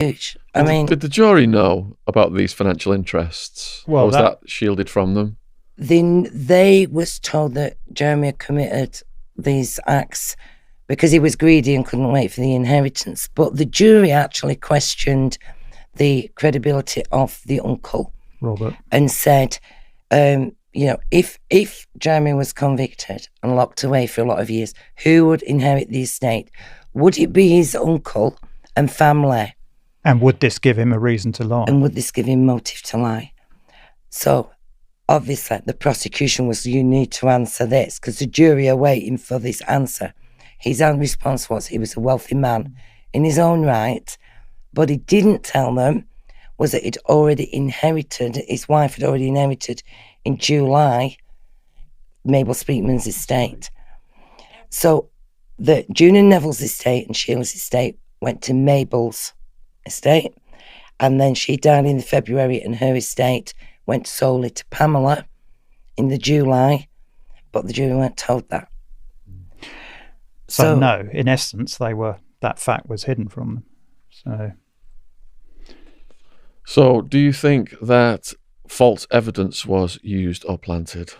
huge. I mean, did the jury know about these financial interests? Well, or was that shielded from them? they was told that Jeremy had committed these acts because he was greedy and couldn't wait for the inheritance. But the jury actually questioned the credibility of the uncle, Robert, and said, if Jeremy was convicted and locked away for a lot of years, who would inherit the estate? Would it be his uncle and family? And would this give him a reason to lie? And would this give him motive to lie? So, obviously, the prosecution was, you need to answer this, because the jury are waiting for this answer. His own response was he was a wealthy man in his own right, but he didn't tell them was that he'd already inherited, his wife had already inherited in July, Mabel Speakman's estate. So the June and Neville's estate and Sheila's estate went to Mabel's estate, and then she died in February and her estate went solely to Pamela in the July, but the jury weren't told that. So no, in essence, that fact was hidden from them. So do you think that false evidence was used or planted?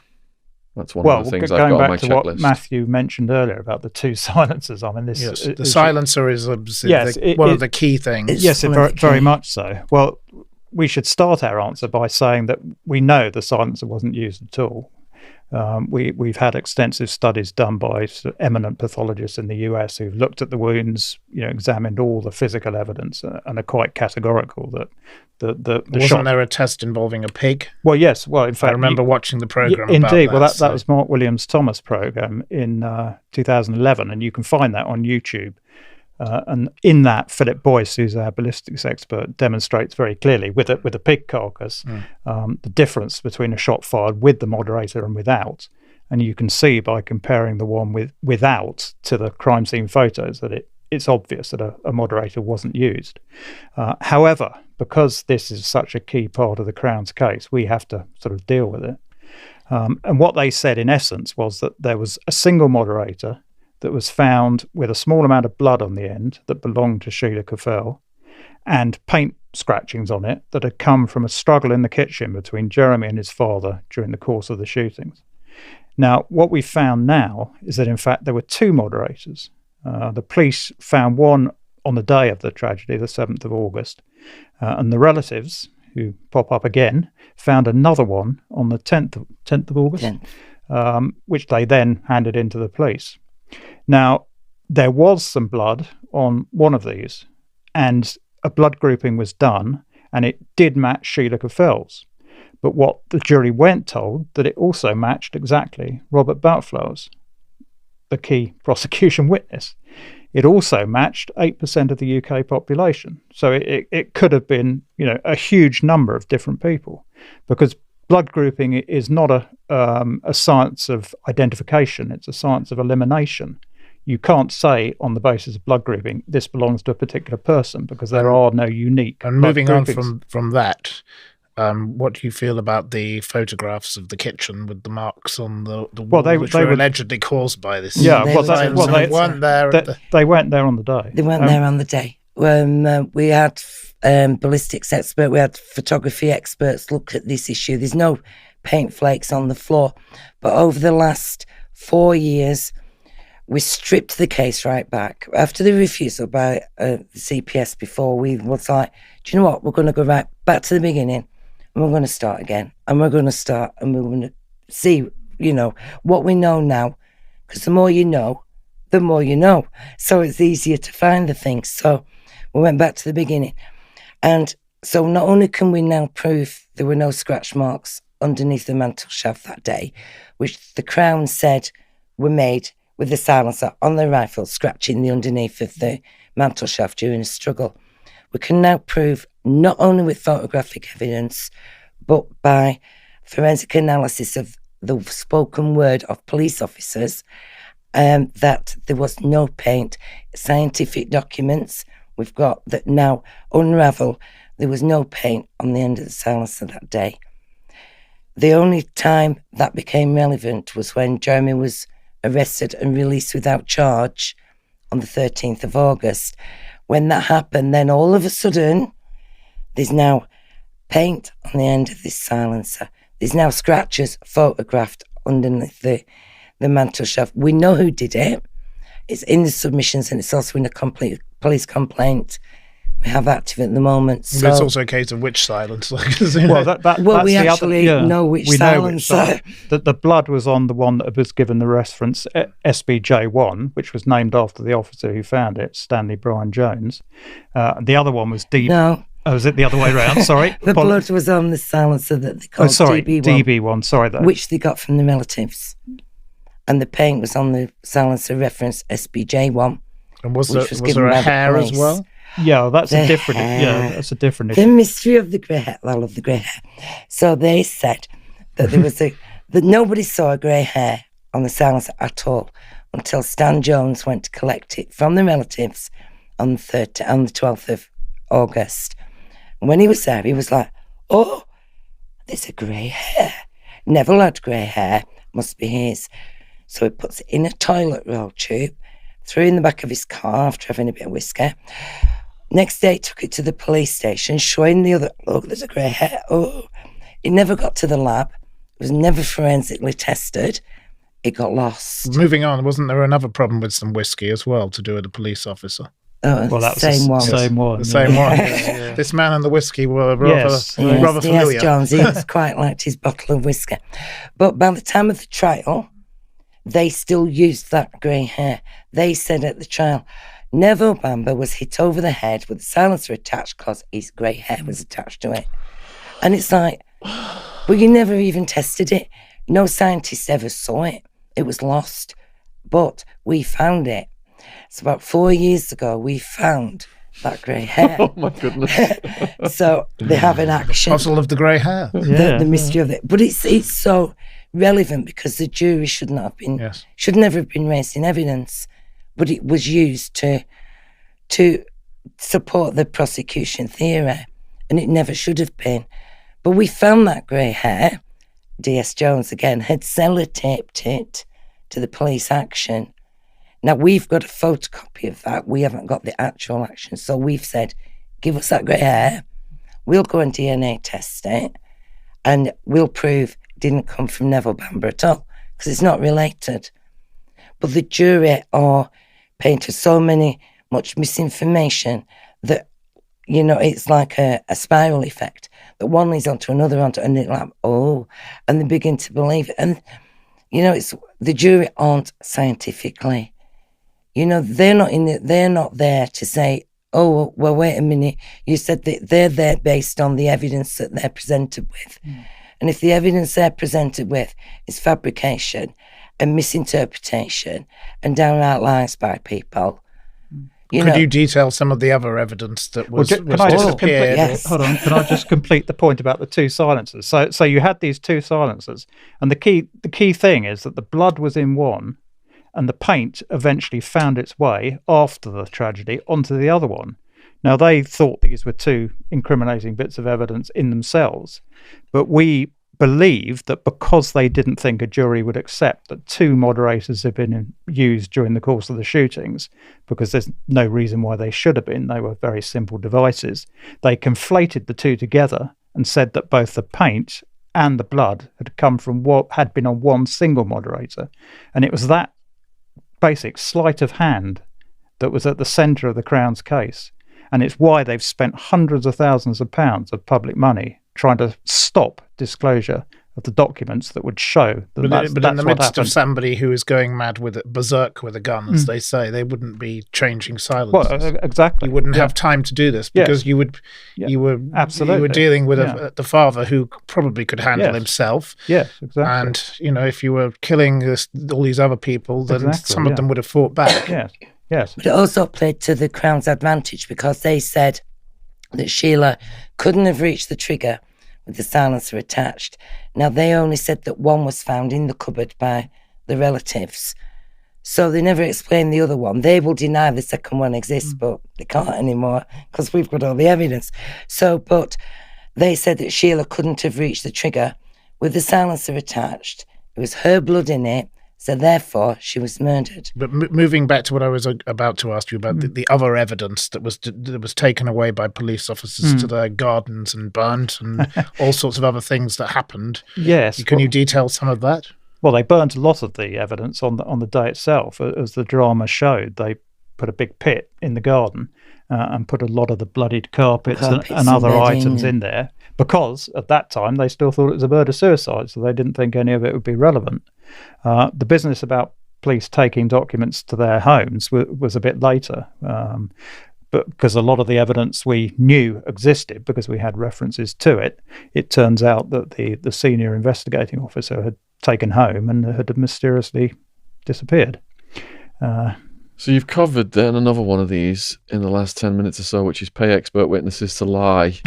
That's one of the things I've got on my checklist. Going back to what Matthew mentioned earlier about the two silencers, I mean, the silencer is obviously one of the key things. Yes, very much so. Well, we should start our answer by saying that we know the silencer wasn't used at all. We've had extensive studies done by eminent pathologists in the US who've looked at the wounds, examined all the physical evidence, and are quite categorical that wasn't there a test involving a pig? Well, yes. Well, in fact, I remember watching the program. Indeed. About that was Mark Williams-Thomas program in 2011, and you can find that on YouTube. And in that, Philip Boyce, who's our ballistics expert, demonstrates very clearly with a pig carcass the difference between a shot fired with the moderator and without. And you can see by comparing the one without to the crime scene photos that it's obvious that a moderator wasn't used. However, because this is such a key part of the Crown's case, we have to sort of deal with it. And what they said, in essence, was that there was a single moderator that was found with a small amount of blood on the end that belonged to Sheila Caffell, and paint scratchings on it that had come from a struggle in the kitchen between Jeremy and his father during the course of the shootings. Now, what we found now is that, in fact, there were two moderators. The police found one on the day of the tragedy, the 7th of August, and the relatives, who pop up again, found another one on the 10th of August, which they then handed in to the police. Now, there was some blood on one of these, and a blood grouping was done, and it did match Sheila Caffell's. But what the jury weren't told, that it also matched exactly Robert Boutfleurs, the key prosecution witness. It also matched 8% of the UK population. So it could have been, a huge number of different people, because blood grouping is not a science of identification. It's a science of elimination. You can't say on the basis of blood grouping, this belongs to a particular person, because there are no unique. And moving on from that, what do you feel about the photographs of the kitchen with the marks on the wall, which were allegedly caused by this? Yeah, they weren't there. They weren't there on the day. They weren't there on the day. When we had ballistics expert, we had photography experts look at this issue. There's no paint flakes on the floor, but over the last 4 years, we stripped the case right back. After the refusal by the CPS before, we was like, do you know what? We're going to go right back to the beginning, and we're going to start again. And we're going to start, and we're going to see, what we know now. Because the more you know, the more you know. So it's easier to find the things. So we went back to the beginning. And so not only can we now prove there were no scratch marks underneath the mantel shelf that day, which the Crown said were made with the silencer on the rifle, scratching the underneath of the mantel shelf during a struggle. We can now prove, not only with photographic evidence, but by forensic analysis of the spoken word of police officers, that there was no paint. Scientific documents we've got that now unravel there was no paint on the end of the silencer that day. The only time that became relevant was when Jeremy was arrested and released without charge on the 13th of August, when that happened, then all of a sudden, there's now paint on the end of this silencer. There's now scratches photographed underneath the mantel shelf. We know who did it. It's in the submissions and it's also in a complete police complaint we have active at the moment. So it's also a case of which silencer. Well, we actually know which silencer. The blood was on the one that was given the reference SBJ1, which was named after the officer who found it, Stanley Brian Jones. The other one was DB. No. Oh, was it the other way around? Sorry. The blood was on the silencer that they called DB1. DB1, sorry. Which they got from the relatives. And the paint was on the silencer reference SBJ1. And was there a hair as well? Yeah, that's a different issue. The mystery of the grey hair. I love the grey hair. So they said that there was that nobody saw a grey hair on the silencer at all until Stan Jones went to collect it from the relatives on the 12th of August. And when he was there, he was like, "Oh, there's a grey hair. Neville had grey hair. Must be his." So he puts it in a toilet roll tube, threw it in the back of his car after having a bit of whiskey. Next day, took it to the police station, showing the other, "Look, there's a grey hair." Oh, it never got to the lab. It was never forensically tested. It got lost. Moving on, wasn't there another problem with some whiskey as well to do with a police officer? Oh, well, that was the same one. The same one. Yeah. This man and the whiskey were rather familiar. Yes, Jones. He quite liked his bottle of whiskey. But by the time of the trial, they still used that grey hair. They said at the trial, Neville Bamber was hit over the head with a silencer attached because his grey hair was attached to it. And it's like, well, you never even tested it. No scientist ever saw it. It was lost. But we found it. So about 4 years ago, we found that grey hair. Oh, my goodness. So they have an action. Puzzle of the grey hair. The mystery of it. But it's so relevant because the jury should never have been raised in evidence. But it was used to support the prosecution theory, and it never should have been. But we found that grey hair. DS Jones, again, had sellotaped it to the police action. Now, we've got a photocopy of that. We haven't got the actual action. So we've said, give us that grey hair. We'll go and DNA test it, and we'll prove it didn't come from Neville Bamber at all, because it's not related. But the jury are painted so much misinformation that, you know, it's like a spiral effect, that one leads onto another, and they're like, oh, and they begin to believe it. And, you know, it's the jury aren't scientifically, you know, they're not there to say, oh, well, wait a minute, you said that they're there based on the evidence that they're presented with. And if the evidence they're presented with is fabrication and misinterpretation and downright lies by people. Could you detail some of the other evidence that was disappeared? Yes. Hold on, can I just complete the point about the two silencers? So you had these two silencers, and the key thing is that the blood was in one, and the paint eventually found its way after the tragedy onto the other one. Now, they thought these were two incriminating bits of evidence in themselves, but we believe that because they didn't think a jury would accept that two moderators had been used during the course of the shootings, because there's no reason why they should have been, they were very simple devices, they conflated the two together and said that both the paint and the blood had come from what had been on one single moderator. And it was that basic sleight of hand that was at the centre of the Crown's case. And it's why they've spent hundreds of thousands of pounds of public money trying to stop disclosure of the documents that would show that that's in the midst happened. of somebody who is going mad berserk with a gun, as they say, they wouldn't be changing silences. Well, exactly. You wouldn't have time to do this because you were dealing with the father who probably could handle himself. Yes, exactly. And you know, if you were killing all these other people, then some of them would have fought back. Yes. But it also played to the Crown's advantage because they said that Sheila couldn't have reached the trigger with the silencer attached. Now, they only said that one was found in the cupboard by the relatives. So they never explained the other one. They will deny the second one exists, but they can't anymore because we've got all the evidence. So, but they said that Sheila couldn't have reached the trigger with the silencer attached. It was her blood in it, So therefore, she was murdered. But moving back to what I was about to ask you about, the other evidence that was taken away by police officers to their gardens and burnt, and all sorts of other things that happened. Yes. Can you detail some of that? Well, they burnt a lot of the evidence on the day itself. As the drama showed, they put a big pit in the garden and put a lot of the bloodied carpets and other items in there, because at that time they still thought it was a murder-suicide, so they didn't think any of it would be relevant. The business about police taking documents to their homes was a bit later, but because a lot of the evidence we knew existed because we had references to it, it turns out that the senior investigating officer had taken home and had mysteriously disappeared. So you've covered then another one of these in the last 10 minutes or so, which is pay expert witnesses to lie.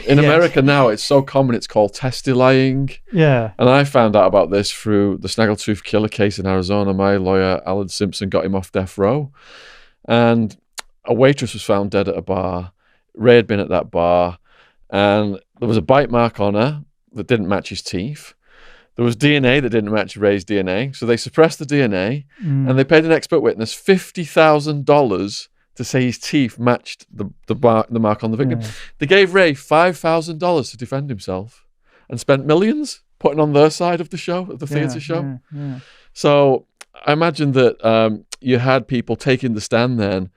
In America now, it's so common, it's called testifying. Yeah. And I found out about this through the Snaggletooth killer case in Arizona. My lawyer, Alan Simpson, got him off death row. And a waitress was found dead at a bar. Ray had been at that bar. And there was a bite mark on her that didn't match his teeth. There was DNA that didn't match Ray's DNA. So they suppressed the DNA and they paid an expert witness $50,000 to say his teeth matched the mark on the victim. Yeah. They gave Ray $5,000 to defend himself and spent millions putting on their side of the show, of the theatre show. Yeah. So I imagine that you had people taking the stand then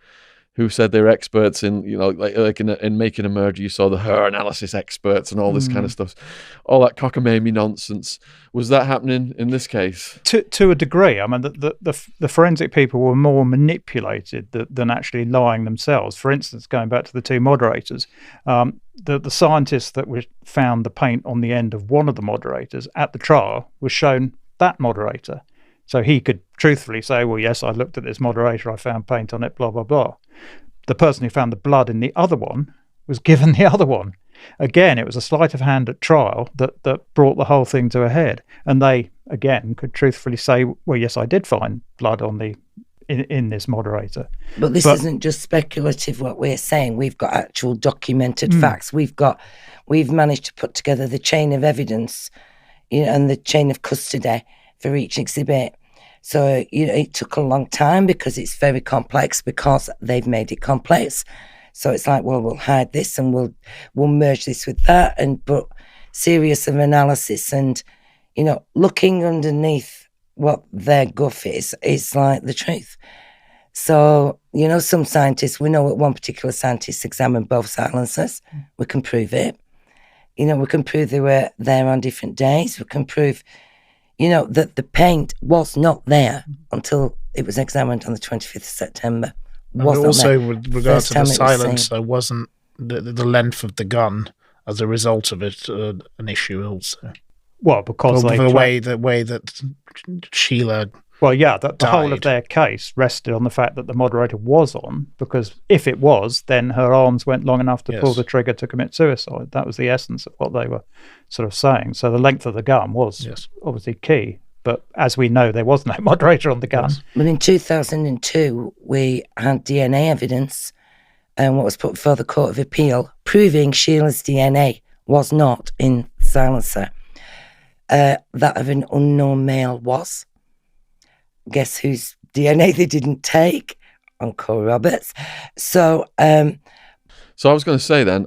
who said they were experts in, like in making a murder. You saw the her analysis experts and all this kind of stuff, all that cockamamie nonsense. Was that happening in this case? To a degree. I mean, the forensic people were more manipulated than actually lying themselves. For instance, going back to the two moderators, the scientist that found the paint on the end of one of the moderators at the trial was shown that moderator. So he could truthfully say, well, yes, I looked at this moderator, I found paint on it, blah, blah, blah. The person who found the blood in the other one was given the other one. Again, it was a sleight of hand at trial that brought the whole thing to a head. And they, again, could truthfully say, well, yes, I did find blood on in this moderator. But this isn't just speculative, what we're saying. We've got actual documented facts. We've managed to put together the chain of evidence, and the chain of custody for each exhibit. So it took a long time because it's very complex, because they've made it complex. So it's like, well, we'll hide this and we'll merge this with that, but serious of analysis and looking underneath what their guff is like the truth. So some scientists, we know that one particular scientist examined both silencers. We can prove it. We can prove they were there on different days. We can prove that the paint was not there until it was examined on the 25th of September. And also, with regard to the silencer, wasn't the length of the gun as a result of it an issue also? Well, because the way that Sheila. Well, yeah, the whole of their case rested on the fact that the moderator was on, because if it was, then her arms went long enough to pull the trigger to commit suicide. That was the essence of what they were sort of saying. So the length of the gun was obviously key. But as we know, there was no moderator on the gun. Yes. But in 2002, we had DNA evidence and what was put before the Court of Appeal proving Sheila's DNA was not in the silencer. That of an unknown male was. Guess whose DNA they didn't take? Uncle Roberts. So I was going to say then,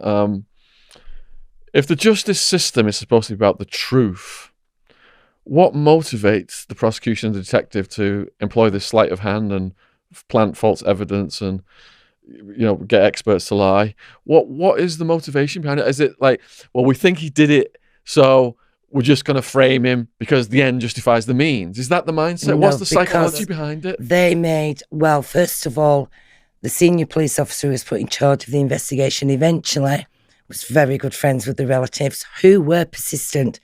if the justice system is supposed to be about the truth, what motivates the prosecution and the detective to employ this sleight of hand and plant false evidence and get experts to lie? What is the motivation behind it? Is it like, well, we think he did it, so we're just going to frame him because the end justifies the means? Is that the mindset? No, what's the psychology behind it? They made, well, first of all, the senior police officer who was put in charge of the investigation eventually was very good friends with the relatives who were persistent.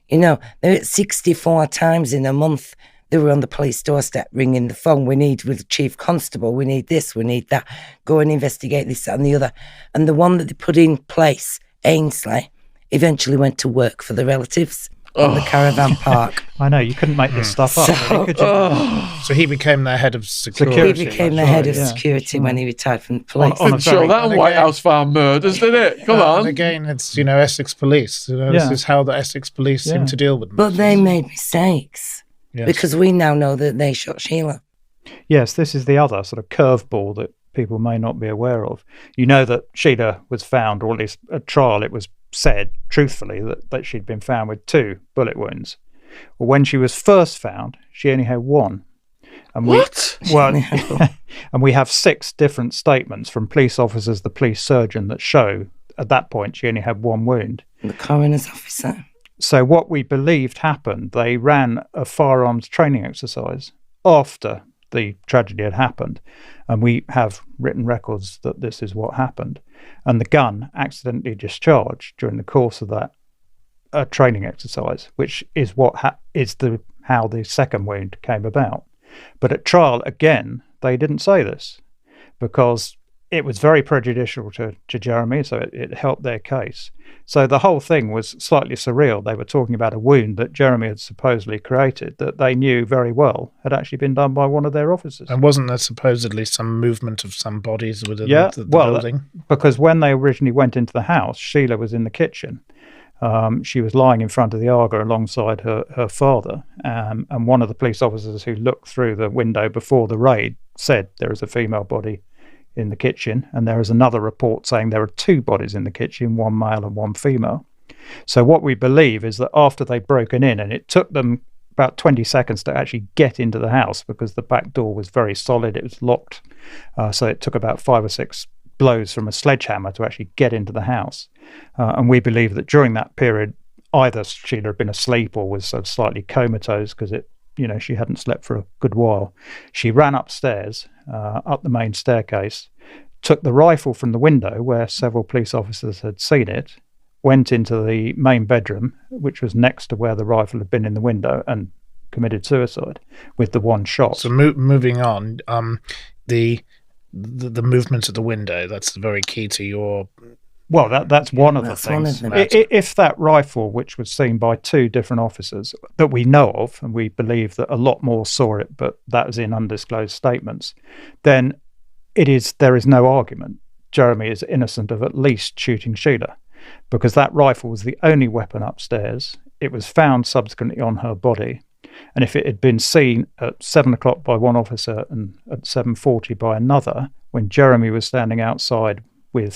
They were 64 times in a month. They were on the police doorstep ringing the phone. We need with the chief constable. We need this. We need that. Go and investigate this, that and the other. And the one that they put in place, Ainsley, eventually went to work for the relatives on the caravan park. I know, you couldn't make this stuff up. So, could you? So he became their head of security. He became the head of security when he retired from the police. Sure, that White House farm murders, did it? Come on. And again, it's, Essex police. This is how the Essex police seem to deal with them. But they made mistakes. Yes. Because we now know that they shot Sheila. Yes, this is the other sort of curveball that people may not be aware of. You know that Sheila was found, or at least at trial it was said truthfully that she'd been found with 2 bullet wounds. Well, when she was first found, she only had 1. And What? And we have 6 different statements from police officers, the police surgeon, that show at that point she only had 1 wound. The coroner's officer. So what we believed happened, they ran a firearms training exercise after the tragedy had happened, and we have written records that this is what happened. And the gun accidentally discharged during the course of that training exercise, which is how the second wound came about. But at trial, again, they didn't say this because it was very prejudicial to Jeremy, so it helped their case. So the whole thing was slightly surreal. They were talking about a wound that Jeremy had supposedly created that they knew very well had actually been done by one of their officers. And wasn't there supposedly some movement of some bodies within the building? Because when they originally went into the house, Sheila was in the kitchen. She was lying in front of the Arga alongside her father, and one of the police officers who looked through the window before the raid said there is a female body in the kitchen, and there is another report saying there are 2 bodies in the kitchen, 1 male and 1 female. So what we believe is that after they'd broken in, and it took them about 20 seconds to actually get into the house because the back door was very solid, it was locked, so it took about 5 or 6 blows from a sledgehammer to actually get into the house. And we believe that during that period, either Sheila had been asleep or was sort of slightly comatose because she hadn't slept for a good while. She ran upstairs, up the main staircase, took the rifle from the window where several police officers had seen it, went into the main bedroom, which was next to where the rifle had been in the window, and committed suicide with the 1 shot. So moving on, the movement of the window, that's very key to your... Well, that's one of the things. One of them. If that rifle, which was seen by 2 different officers that we know of, and we believe that a lot more saw it, but that was in undisclosed statements, then there is no argument. Jeremy is innocent of at least shooting Sheila, because that rifle was the only weapon upstairs. It was found subsequently on her body. And if it had been seen at 7 o'clock by one officer and at 7:40 by another, when Jeremy was standing outside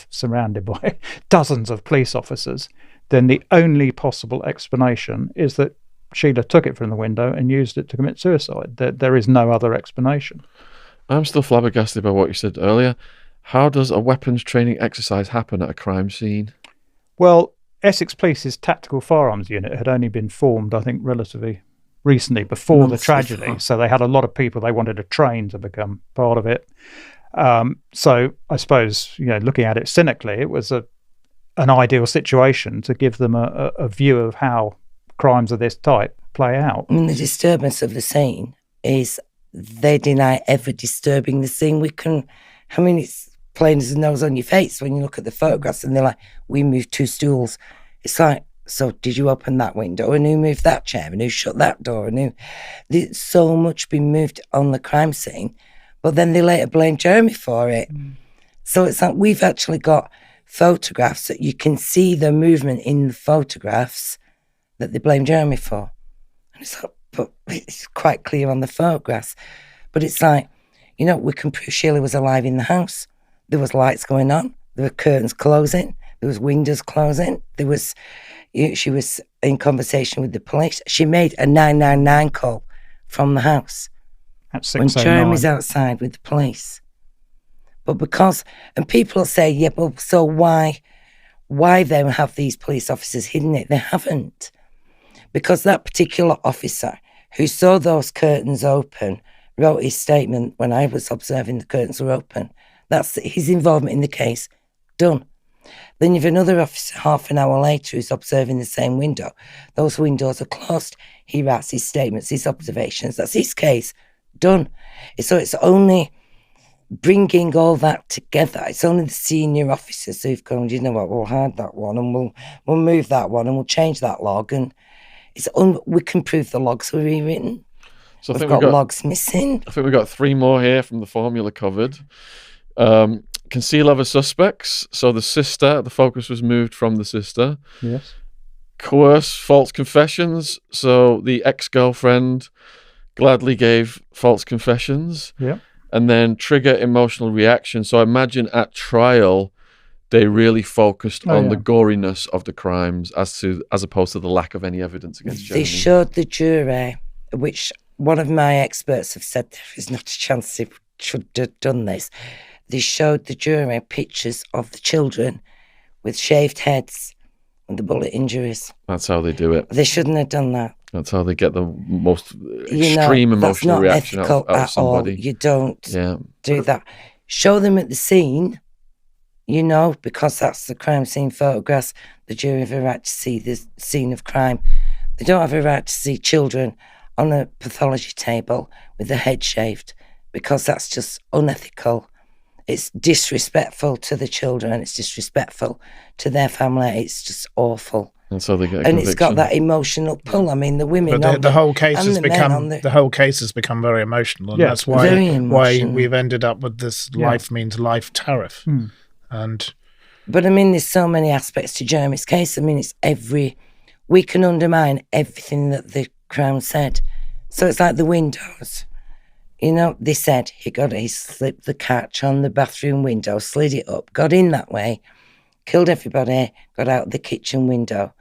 surrounded by dozens of police officers, then the only possible explanation is that Sheila took it from the window and used it to commit suicide. There is no other explanation. I'm still flabbergasted by what you said earlier. How does a weapons training exercise happen at a crime scene? Well, Essex Police's tactical firearms unit had only been formed, I think, relatively recently before the tragedy. So they had a lot of people they wanted to train to become part of it. So I suppose, looking at it cynically, it was an ideal situation to give them a view of how crimes of this type play out. I mean, the disturbance of the scene is they deny ever disturbing the scene. It's plain as the nose on your face when you look at the photographs and they're like, we moved 2 stools. It's like, so did you open that window? And who moved that chair? And who shut that door? And there's so much been moved on the crime scene, but then they later blame Jeremy for it. So it's like we've actually got photographs that you can see the movement in the photographs that they blame Jeremy for. And it's like, but it's quite clear on the photographs. But it's like, we can prove Sheila was alive in the house. There was lights going on. There were curtains closing. There was windows closing. She was in conversation with the police. She made a 999 call from the house at 6:09 when Jeremy's outside with the police. But and people will say, yeah, but so why then have these police officers hidden it? They haven't. Because that particular officer who saw those curtains open wrote his statement when I was observing the curtains were open. That's his involvement in the case. Done. Then you have another officer half an hour later who's observing the same window. Those windows are closed. He writes his statements, his observations. That's his case. Done. So it's only bringing all that together. It's only the senior officers who've gone, you know what, we'll hide that one and we'll move that one and we'll change that log. And we can prove the logs were rewritten. So we've got logs missing. I think we've got 3 more here from the formula covered. Conceal other suspects. So the focus was moved from the sister. Yes. Coerce false confessions. So the ex-girlfriend gladly gave false confessions, Yeah. and then trigger emotional reaction. So I imagine at trial, they really focused on the goriness of the crimes as opposed to the lack of any evidence against Jeremy. They showed the jury, which one of my experts have said there is not a chance they should have done this. They showed the jury pictures of the children with shaved heads and the bullet injuries. That's how they do it. They shouldn't have done that. That's how they get the most extreme emotional reaction out of somebody. All. You don't do that. Show them at the scene, because that's the crime scene photographs. The jury have a right to see the scene of crime. They don't have a right to see children on a pathology table with their head shaved, because that's just unethical. It's disrespectful to the children. It's disrespectful to their family. It's just awful. And so they get a and conviction. It's got that emotional pull. I mean, the women. But the whole case has become very emotional, and that's why we've ended up with this life means life tariff. But I mean, there's so many aspects to Jeremy's case. I mean, we can undermine everything that the Crown said. So it's like the windows. They said he slipped the catch on the bathroom window, slid it up, got in that way, killed everybody, got out the kitchen window.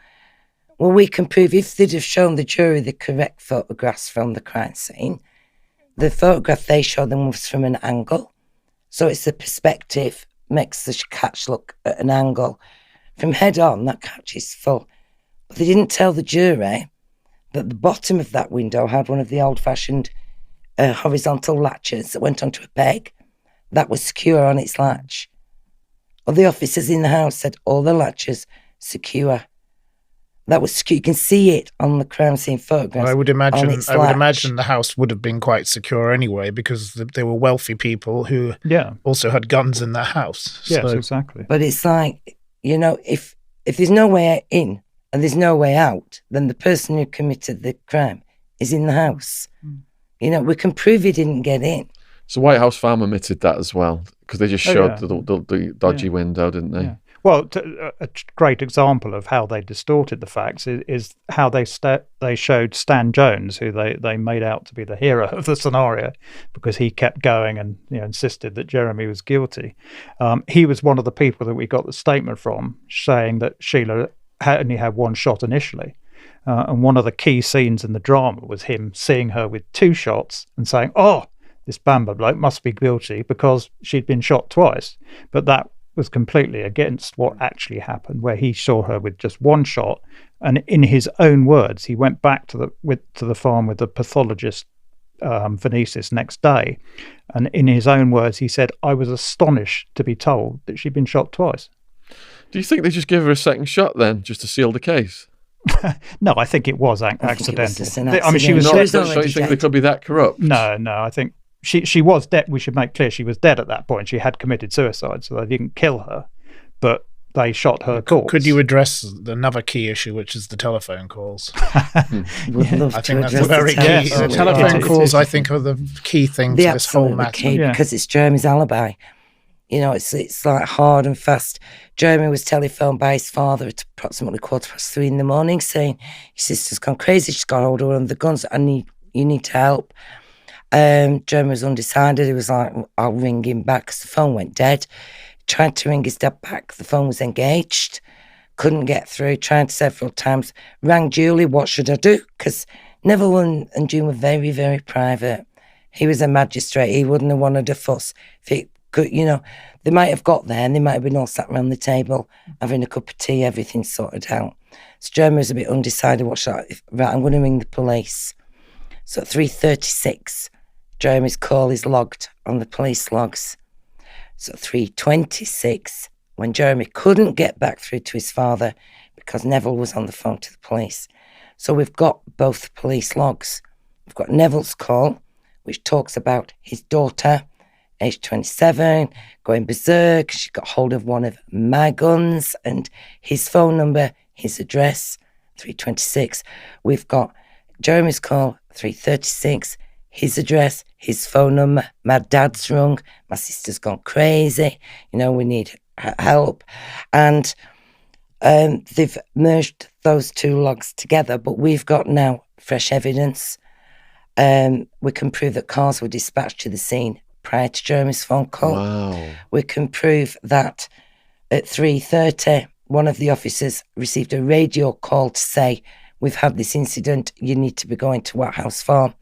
Well, we can prove, if they'd have shown the jury the correct photographs from the crime scene, the photograph they showed them was from an angle. So it's the perspective, makes the catch look at an angle. From head on, that catch is full. But they didn't tell the jury that the bottom of that window had one of the old-fashioned horizontal latches that went onto a peg that was secure on its latch. All the officers in the house said all the latches secure. That was secure. You can see it on the crime scene photographs. Well, I would imagine the house would have been quite secure anyway, because they were wealthy people who also had guns in their house. Yes, exactly. But it's like, if there's no way in and there's no way out, then the person who committed the crime is in the house. We can prove he didn't get in. So White House Farm omitted that as well, because they just showed the dodgy window, didn't they? Yeah. Well, a great example of how they distorted the facts is how they showed Stan Jones, who they made out to be the hero of the scenario, because he kept going and insisted that Jeremy was guilty. He was one of the people that we got the statement from, saying that Sheila only had one shot initially. And one of the key scenes in the drama was him seeing her with two shots and saying, "Oh, this Bamber bloke must be guilty because she'd been shot twice." But that was completely against what actually happened, where he saw her with just one shot. And in his own words, he went back to the farm with the pathologist Venesis next day. And in his own words, he said, "I was astonished to be told that she'd been shot twice." Do you think they just gave her a second shot then, just to seal the case? No, I think it was accidental. I mean, she was dead. So you think they could be that corrupt? No, I think she was dead. We should make clear she was dead at that point. She had committed suicide, so they didn't kill her, but they shot her corpse. Could you address another key issue, which is the telephone calls? I think that's very key. The telephone calls, I think, are the key thing to this whole matter. Key, because it's Jeremy's alibi. It's like hard and fast. Jeremy was telephoned by his father at approximately 3:15 in the morning, saying his sister's gone crazy. She's got hold of one of the guns. You need to help. Jeremy was undecided. He was like, "I'll ring him back," because the phone went dead. Tried to ring his dad back. The phone was engaged. Couldn't get through. Tried several times. Rang Julie. What should I do? Because Neville and June were very, very private. He was a magistrate. He wouldn't have wanted a fuss. If it could, they might have got there and they might have been all sat around the table having a cup of tea, everything sorted out. So Jeremy was a bit undecided. Right, I'm going to ring the police. So at 3:36, Jeremy's call is logged on the police logs. So at 3:26, when Jeremy couldn't get back through to his father because Neville was on the phone to the police. So we've got both police logs. We've got Neville's call, which talks about his daughter, age 27, going berserk. She got hold of one of my guns, and his phone number, his address, 3:26. We've got Jeremy's call, 3:36, his address, his phone number. My dad's rung. My sister's gone crazy. We need help. And they've merged those two logs together, but we've got now fresh evidence. We can prove that cars were dispatched to the scene prior to Jeremy's phone call. Wow. We can prove that at 3:30, one of the officers received a radio call to say, we've had this incident, you need to be going to White House Farm.